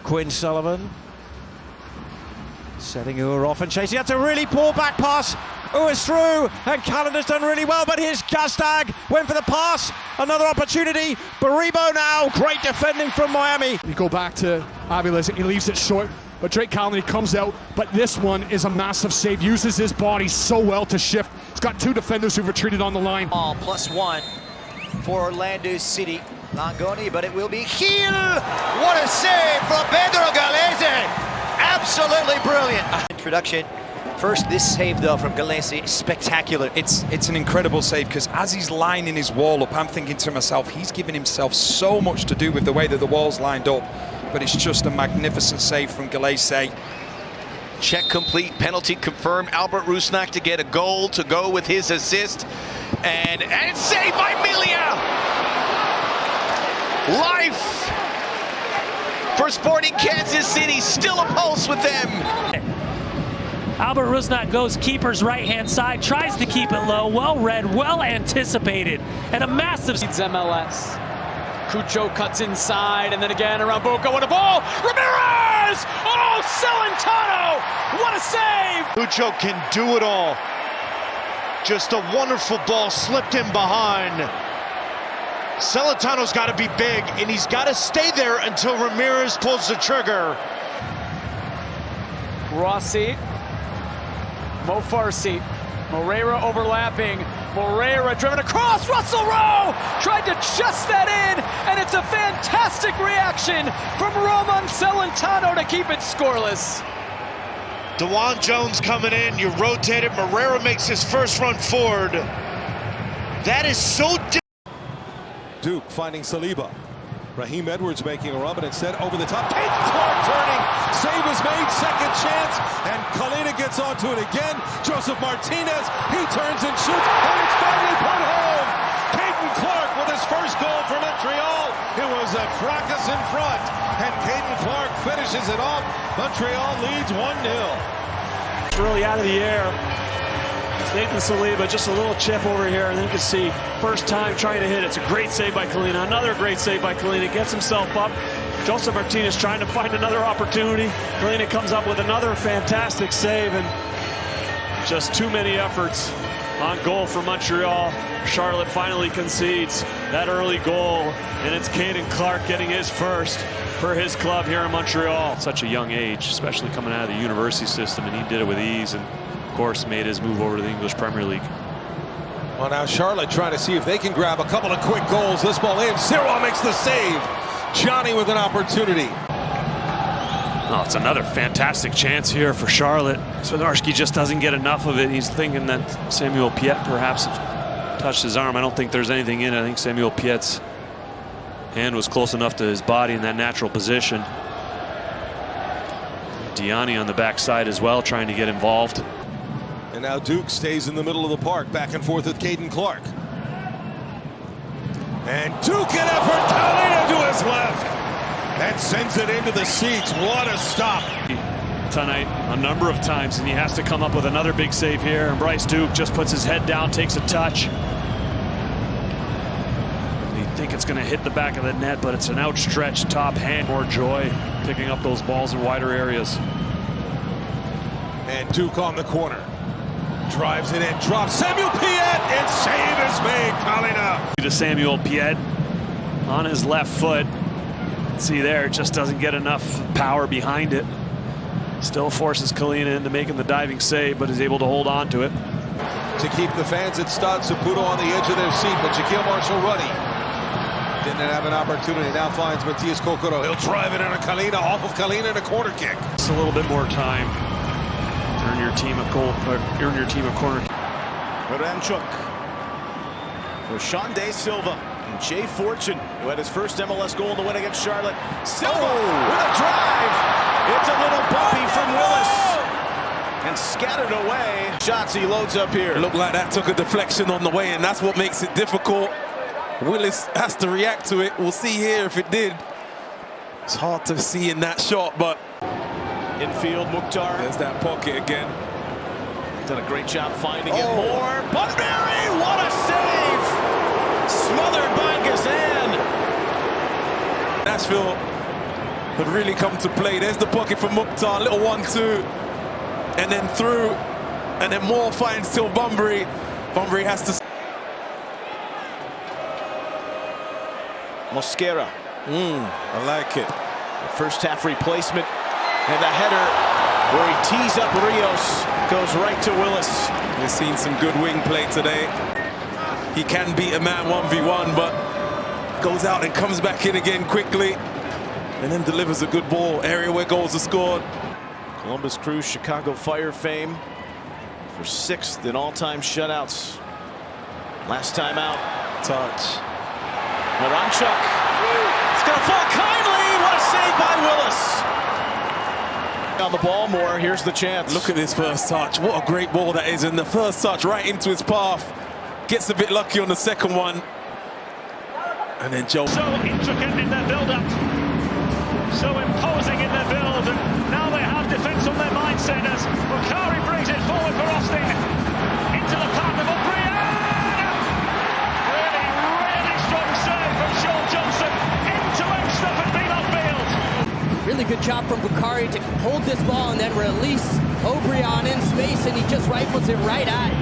Quinn Sullivan setting Ur off and chasing. That's a really poor back pass. Ur's through, and Callender's done really well, but here's Gastag, went for the pass, another opportunity. Baribo now, great defending from Miami. You go back to Aviles, he leaves it short, but Drake Callender comes out, but this one is a massive save, uses his body so well to shift. He's got two defenders who've retreated on the line. Ball +1 for Orlando City. Langoni, but it will be Gil. What a save from Pedro Gallese. Absolutely brilliant. Introduction. First, this save though from Gallese, spectacular. It's an incredible save, because as he's lining his wall up, I'm thinking to myself, he's giving himself so much to do with the way that the wall's lined up, but it's just a magnificent save from Gallese. Check complete, penalty confirmed. Albert Rusnak to get a goal to go with his assist, and saved by Milia. Life for Sporting Kansas City, still a pulse with them. Albert Rusnak goes keeper's right-hand side, tries to keep it low, well read, well anticipated, and a massive MLS. Cucho cuts inside, and then again around Boca. What a ball! Ramirez! Oh, Celentano! What a save! Cucho can do it all. Just a wonderful ball, slipped in behind. Celentano's got to be big, and he's got to stay there until Ramirez pulls the trigger. Rossi. Mo Farsi, Moreira overlapping, Moreira driven across, Russell Rowe tried to chest that in, and it's a fantastic reaction from Roman Celentano to keep it scoreless. DeJuan Jones coming in, you rotate it, Moreira makes his first run forward. That is so Duke finding Saliba. Raheem Edwards making a run, and instead over the top. Caden Clark turning. Save is made. Second chance. And Kalina gets onto it again. Joseph Martinez. He turns and shoots. And it's finally put home. Caden Clark with his first goal for Montreal. It was a fracas in front. And Caden Clark finishes it off. Montreal leads 1-0. Really out of the air. Nathan Saliba, just a little chip over here, and then you can see first time trying to hit. It's a great save by Kalina. Another great save by Kalina. Gets himself up. Joseph Martinez trying to find another opportunity. Kalina comes up with another fantastic save, and just too many efforts on goal for Montreal. Charlotte finally concedes that early goal, and it's Caden Clark getting his first for his club here in Montreal. At such a young age, especially coming out of the university system, and he did it with ease, and of course made his move over to the English Premier League. Well, now Charlotte trying to see if they can grab a couple of quick goals. This ball in. Sirois makes the save. Johnny with an opportunity. Oh, it's another fantastic chance here for Charlotte. Swidarski just doesn't get enough of it. He's thinking that Samuel Piet perhaps touched his arm. I don't think there's anything in it. I think Samuel Piet's hand was close enough to his body in that natural position. Diani on the backside as well, trying to get involved. And now Duke stays in the middle of the park, back and forth with Caden Clark. And Duke in effort, Kalina to his left. And sends it into the seats. What a stop. Tonight a number of times, and he has to come up with another big save here. And Bryce Duke just puts his head down, takes a touch. You think it's going to hit the back of the net, but it's an outstretched top hand. More joy picking up those balls in wider areas. And Duke on the corner. Drives it in, drops Samuel Piet, and save is made. Kalina. To Samuel Piet on his left foot. See there, it just doesn't get enough power behind it. Still forces Kalina into making the diving save, but is able to hold on to it. To keep the fans at Stade Saputo on the edge of their seat, but Shaquille Marshall running. Didn't have an opportunity, now finds Matias Kokoro. He'll drive it into Kalina, off of Kalina, and a corner kick. Just a little bit more time. Earn your team a goal, earn your team a corner. Ranchuk for Sean De Silva and Jay Fortune, who had his first MLS goal in the win against Charlotte. Silva with a drive. It's a little bumpy from Willis and scattered away. Shots he loads up here. Looked like that took a deflection on the way, and that's what makes it difficult. Willis has to react to it. We'll see here if it did. It's hard to see in that shot, but infield, Mukhtar. There's that pocket again. Done a great job finding it more. Bunbury, what a save! Smothered by Gazan. Nashville have really come to play. There's the pocket for Mukhtar, little 1-2, and then through, and then Moore finds Till Bunbury. Bunbury has to... Mosquera. I like it. The first half replacement, and the header where he tees up Rios goes right to Willis. We've seen some good wing play today. He can beat a man 1v1, but goes out and comes back in again quickly, and then delivers a good ball. Area where goals are scored. Columbus Crew Chicago Fire fame for 6th in all-time shutouts. Last time out. Touch. Moranchuk. It's going to fall kindly. What a save by Willis. On the ball more. Here's the chance. Look at this first touch. What a great ball that is. And the first touch right into his path. Gets a bit lucky on the second one. And then Joe. So intricate in their build-up. So imposing in their build. And now they have defence on their mindset as Bukhari brings it forward for Austin. Into the path of O'Brien. Really strong serve from Sean Johnson. End-to-end stuff at Bean field. Really good job from Bukhari to hold this ball and then release O'Brien in space, and he just rifles it right at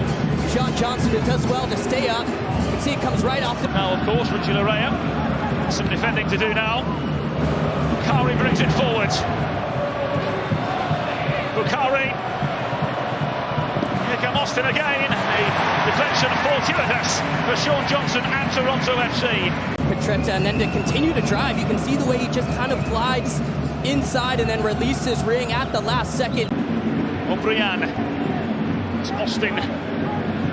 Sean Johnson, who does well to stay up. You can see it comes right off the... Now, of course, Richie Larea. Some defending to do now. Bukhari brings it forward. Bukhari. Here come Austin again. A deflection fortuitous for Sean Johnson and Toronto FC. Petretta, and then to continue to drive, you can see the way he just kind of glides inside and then releases Ring at the last second. O'Brien. It's Austin.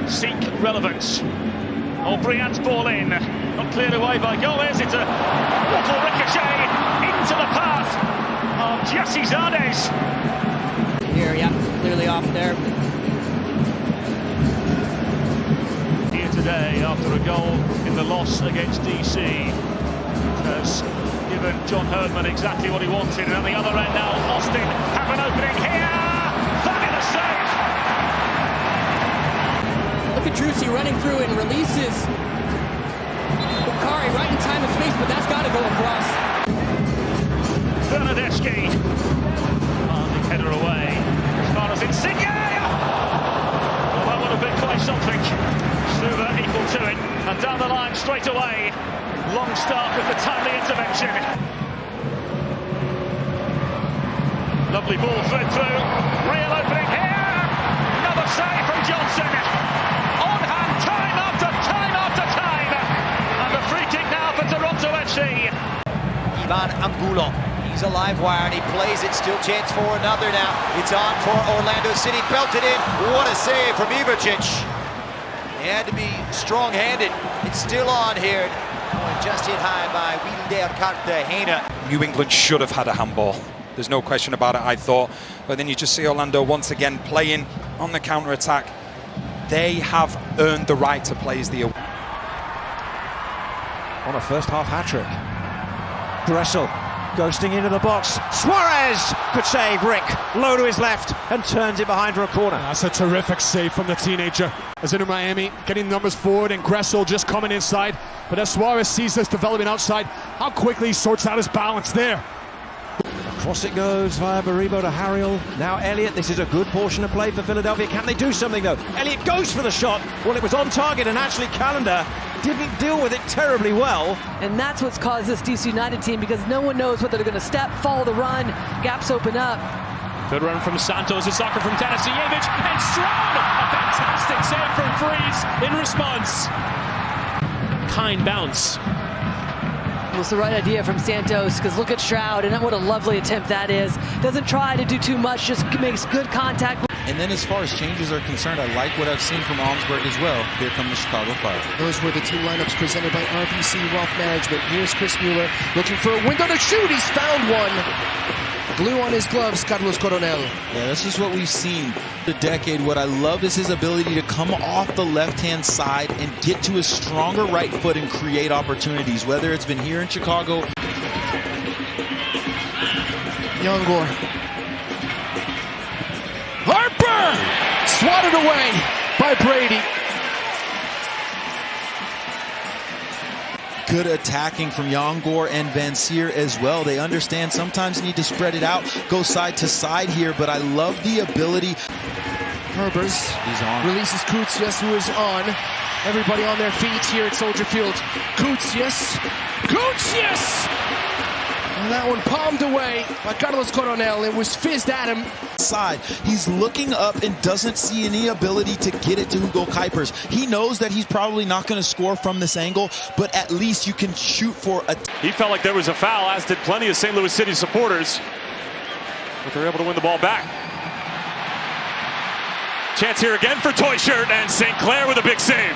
Seek relevance. O'Brien's ball in. Not cleared away by Gallese. It's a waffle ricochet into the path of Jesse Zardes. Here, yeah, clearly off there. Here today, after a goal in the loss against DC, has given John Herdman exactly what he wanted. And on the other end now, Austin have an opening here. Fabulous save. Look at Drusi running through and releases Bukhari right in time and space, but that's got to go across. Bernadeschi. Hardly header away. As far as Insigne. Well, that would have been quite something. Suva equal to it. And down the line straight away. Long start with the timely intervention. Lovely ball thread through. Real opening here. Another save from Johnson. On hand time after time after time. And the free kick now for Toronto FC. Ivan Ambulo. He's a live wire and he plays it. Still chance for another now. It's on for Orlando City. Belted in. What a save from Ivacic. He had to be strong-handed. It's still on here. Just hit high by Wilder Cartagena. New England should have had a handball. There's no question about it, I thought. But then you just see Orlando once again playing on the counter-attack. They have earned the right to play as the... On a first-half hat-trick. Gressel ghosting into the box. Suarez! Good save, Rick. Low to his left and turns it behind for a corner. That's a terrific save from the teenager. As Inter Miami getting numbers forward and Gressel just coming inside. But as Suarez sees this development outside, how quickly he sorts out his balance there. Cross it goes via Baribo to Harriel. Now Elliott. This is a good portion of play for Philadelphia. Can they do something though? Elliott goes for the shot. Well, it was on target, and actually Callender didn't deal with it terribly well. And that's what's caused this DC United team, because no one knows whether they're going to step, follow the run, gaps open up. Good run from Santos, a soccer from Tennessee-Yevich, and Stroud! A fantastic save from Freeze in response. Kind bounce. It was the right idea from Santos, because look at Stroud, and what a lovely attempt that is. Doesn't try to do too much, just makes good contact. And then as far as changes are concerned, I like what I've seen from Augsburg as well. Here come the Chicago Fire. Those were the two lineups presented by RBC Wealth Management. Here's Chris Mueller looking for a window to shoot. He's found one. Glue on his gloves, Carlos Coronel. Yeah, this is what we've seen the decade. What I love is his ability to come off the left-hand side and get to his stronger right foot and create opportunities, whether it's been here in Chicago. Youngor. Harper! Swatted away by Brady. good attacking from Yongor and Van Seer as well. They understand sometimes you need to spread it out, go side to side here, but I love the ability. Herbers He's on. releases Koutsias, who is on. Everybody on their feet here at Soldier Field. Koutsias! And that one palmed away by Carlos Coronel. It was fizzed at him. Side. He's looking up and doesn't see any ability to get it to Hugo Kuipers. He knows that he's probably not going to score from this angle, but at least you can shoot for a... He felt like there was a foul, as did plenty of St. Louis City supporters. But they're able to win the ball back. Chance here again for Toyshirt, and St. Clair with a big save.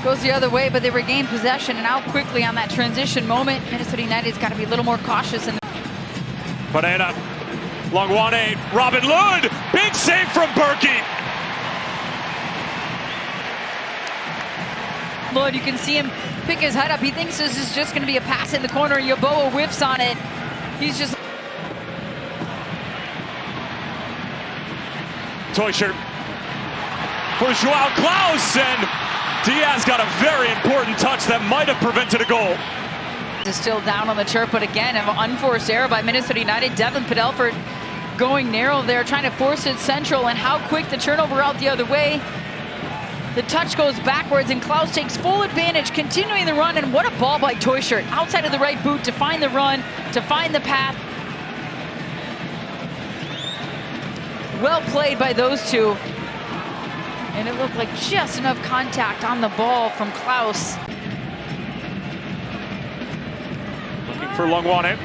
Goes the other way, but they regain possession, and out quickly on that transition moment. Minnesota United's got to be a little more cautious. Banana, Longwane, Robin Lund, big save from Berkey. Lund, you can see him pick his head up. He thinks this is just going to be a pass in the corner. Yeboah whiffs on it. He's just... Toyshirt for Joao Klaus, and Diaz got a very important touch that might have prevented a goal. Is still down on the chirp, but again, an unforced error by Minnesota United. Devin Padelford going narrow there, trying to force it central, and how quick the turnover out the other way. The touch goes backwards, and Klaus takes full advantage, continuing the run, and what a ball by Toyshirt. Outside of the right boot to find the run, to find the path. Well played by those two. And it looked like just enough contact on the ball from Klaus. Looking for Longwane.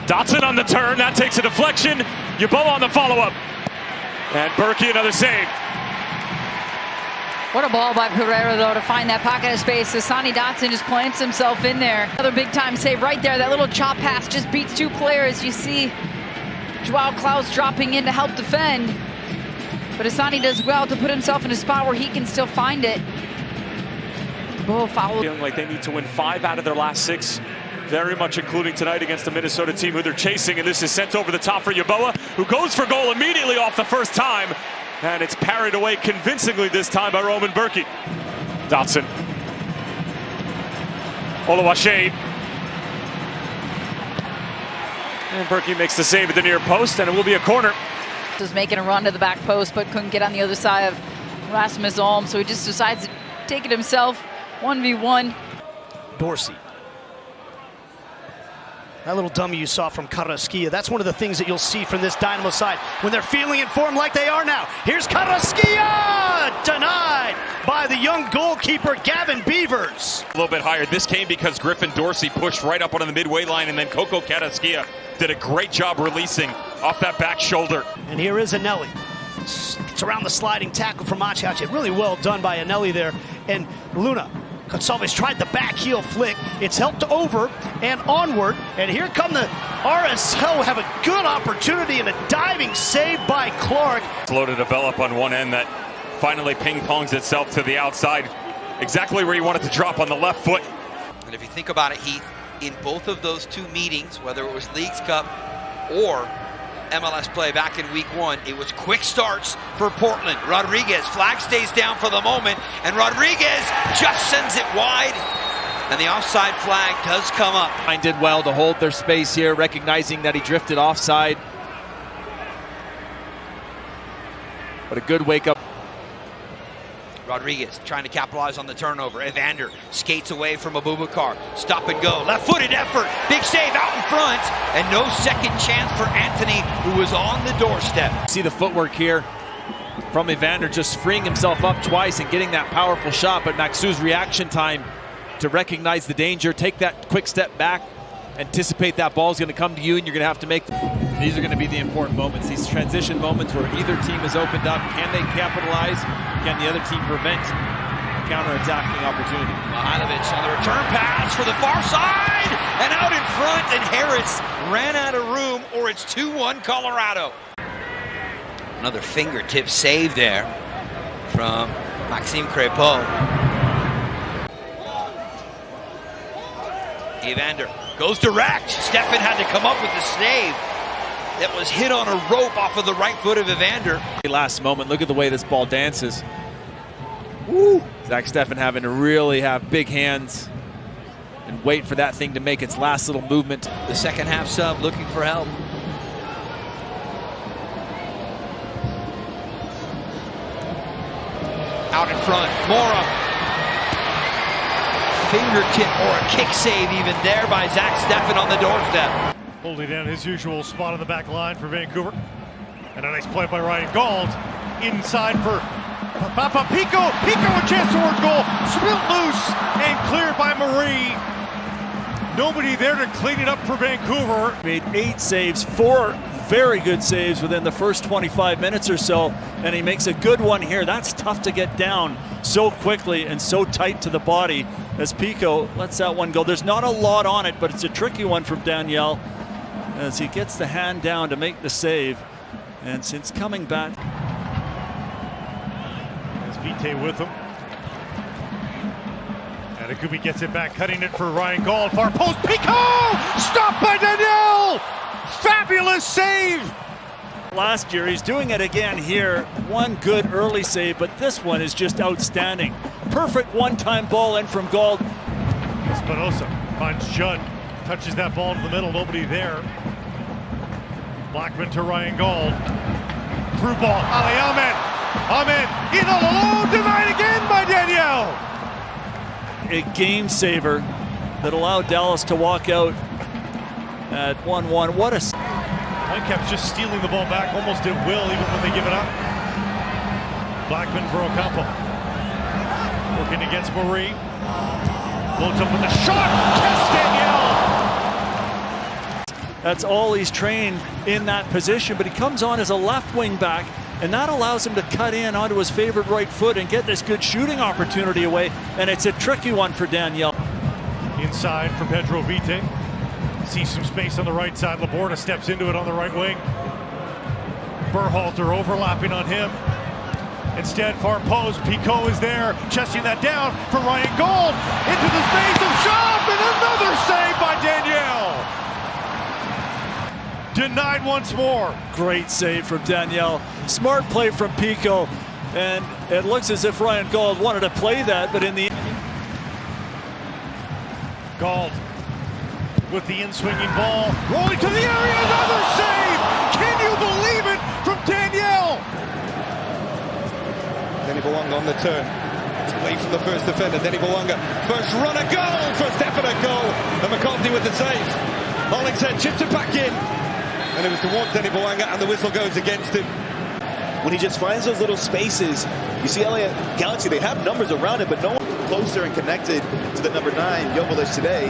Dotson on the turn, that takes a deflection. Yeboah on the follow-up. And Berkey another save. What a ball by Pereira, though, to find that pocket of space. So Sonny Dotson just plants himself in there. Another big-time save right there. That little chop pass just beats two players. You see Joao Klaus dropping in to help defend. But Asani does well to put himself in a spot where he can still find it. Oh, foul. Feeling like they need to win 5 out of their last 6. Very much including tonight against a Minnesota team who they're chasing. And this is sent over the top for Yeboah, who goes for goal immediately off the first time. And it's parried away convincingly this time by Roman Berkey. Dotson. Oluwaseyi. And Berkey makes the save at the near post, and it will be a corner. Was making a run to the back post, but couldn't get on the other side of Rasmus Alm, so he just decides to take it himself. 1v1. Dorsey. That little dummy you saw from Carrasquilla, that's one of the things that you'll see from this Dynamo side when they're feeling in form like they are now. Here's Carrasquilla! Denied by the young goalkeeper, Gavin Beavers. A little bit higher. This came because Griffin Dorsey pushed right up onto the midway line, and then Coco Carrasquilla did a great job releasing off that back shoulder. And here is Anelli. It's around the sliding tackle from Maciace. Really well done by Anelli there. And Luna. Gonçalves tried the back heel flick. It's helped over and onward. And here come the RSL, have a good opportunity and a diving save by Clark. Slow to develop on one end that finally ping-pongs itself to the outside. Exactly where you want it to drop, on the left foot. And if you think about it, Heath, in both of those two meetings, whether it was Leagues Cup or MLS play back in week 1, it was quick starts for Portland. Rodriguez, flag stays down for the moment, and Rodriguez just sends it wide, and the offside flag does come up. Did well to hold their space here, recognizing that he drifted offside. But a good wake-up. Rodriguez trying to capitalize on the turnover. Evander skates away from Abubakar. Stop and go. Left-footed effort. Big save out in front. And no second chance for Anthony, who was on the doorstep. See the footwork here from Evander, just freeing himself up twice and getting that powerful shot. But Maxu's reaction time to recognize the danger, take that quick step back, anticipate that ball's going to come to you, and you're going to have to make... These are going to be the important moments, these transition moments where either team is opened up. Can they capitalize? Can the other team prevent a counter-attacking opportunity? Mihailovic on the return pass for the far side, and out in front, and Harris ran out of room, or it's 2-1 Colorado. Another fingertip save there from Maxime Crépeau. Evander goes direct. Stefan had to come up with the save. that was hit on a rope off of the right foot of Evander. Last moment, look at the way this ball dances. Woo! Zach Steffen having to really have big hands and wait for that thing to make its last little movement. The second half sub looking for help. Out in front, Mora. Fingertip or a kick save even there by Zach Steffen on the doorstep. Holding down his usual spot on the back line for Vancouver. And a nice play by Ryan Gauld. Inside for Papa Pico. Pico a chance towards goal. Spilt loose and cleared by Marie. Nobody there to clean it up for Vancouver. Made 8 saves, 4 very good saves within the first 25 minutes or so, and he makes a good one here. That's tough to get down so quickly and so tight to the body as Pico lets that one go. There's not a lot on it, but it's a tricky one from Daniel as he gets the hand down to make the save. And since coming back, as Vite with him. And Akubi gets it back, cutting it for Ryan Gauld. Far post, Pico! Stopped by Daniel! Fabulous save! Last year, he's doing it again here. One good early save, but this one is just outstanding. Perfect one-time ball in from Gauld. Espinosa finds Judd, touches that ball to the middle, nobody there. Blackman to Ryan Gauld. Through ball, Ali Ahmed. Ahmed in all alone, denied again by Danielle. A game saver that allowed Dallas to walk out at 1-1. What a... Whitecaps just stealing the ball back almost at will, even when they give it up. Blackman for Ocampo. Working against Marie. Loads up with the shot. Danielle. That's all he's trained in that position, but he comes on as a left wing back, and that allows him to cut in onto his favorite right foot and get this good shooting opportunity away, and it's a tricky one for Daniel. Inside for Pedro Vite. Sees some space on the right side. Laborda steps into it on the right wing. Berhalter overlapping on him. Instead, far post, Pico is there, chesting that down for Ryan Gauld. Into the space of Shop, and another save by Danielle. Denied once more. Great save from Danielle. Smart play from Pico, and it looks as if Ryan Gauld wanted to play that, but in the end... Gauld with the in-swinging ball, rolling to the area, another save! Can you believe it from Danielle? Denny Bouanga on the turn. It's away from the first defender. Denny Bouanga, first runner, goal! First definite goal. And McCarthy with the save. Hollingshead chips it back in. And it was towards Denny Bouanga, and the whistle goes against him. When he just finds those little spaces, you see LA Galaxy, they have numbers around it, but no one closer and connected to the number 9, Joveljic today.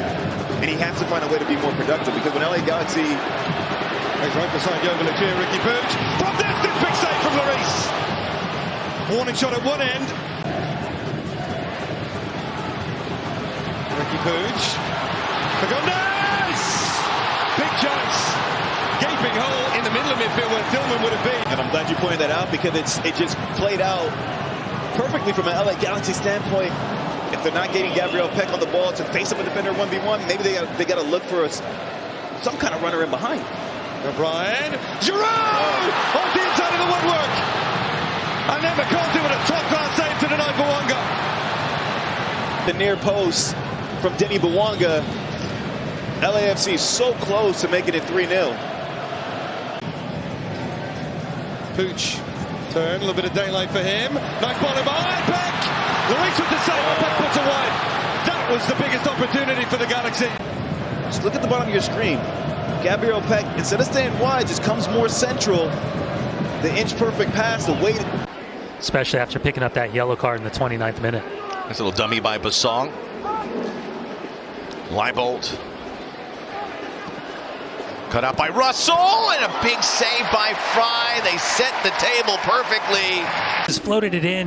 And he has to find a way to be more productive, because when LA Galaxy... He's right beside Joveljic here, Ricky Pooch. From distance, big save from Lloris. Warning shot at one end. Ricky Pooch. Fagundez! Big chance. Gaping hole in the middle of midfield where Tillman would have been. And I'm glad you pointed that out, because it just played out perfectly from an LA Galaxy standpoint. If they're not getting Gabriel Peck on the ball to face up a defender 1v1, maybe they got to look for some kind of runner in behind. O'Brien, Giroud! Off the inside of the woodwork! And then McCarthy with a top-class save to deny Bouanga. The near post from Denny Bouanga. LAFC so close to making it 3-0. Pooch, turn, a little bit of daylight for him. Nice ball in behind, Peck! Lloris with the save, and Peck puts it wide. That was the biggest opportunity for the Galaxy. Just look at the bottom of your screen. Gabriel Peck, instead of staying wide, just comes more central. The inch-perfect pass, the weight. Especially after picking up that yellow card in the 29th minute. Nice little dummy by Bassong. Leibold. Cut out by Russell, and a big save by Fry. They set the table perfectly. Just floated it in.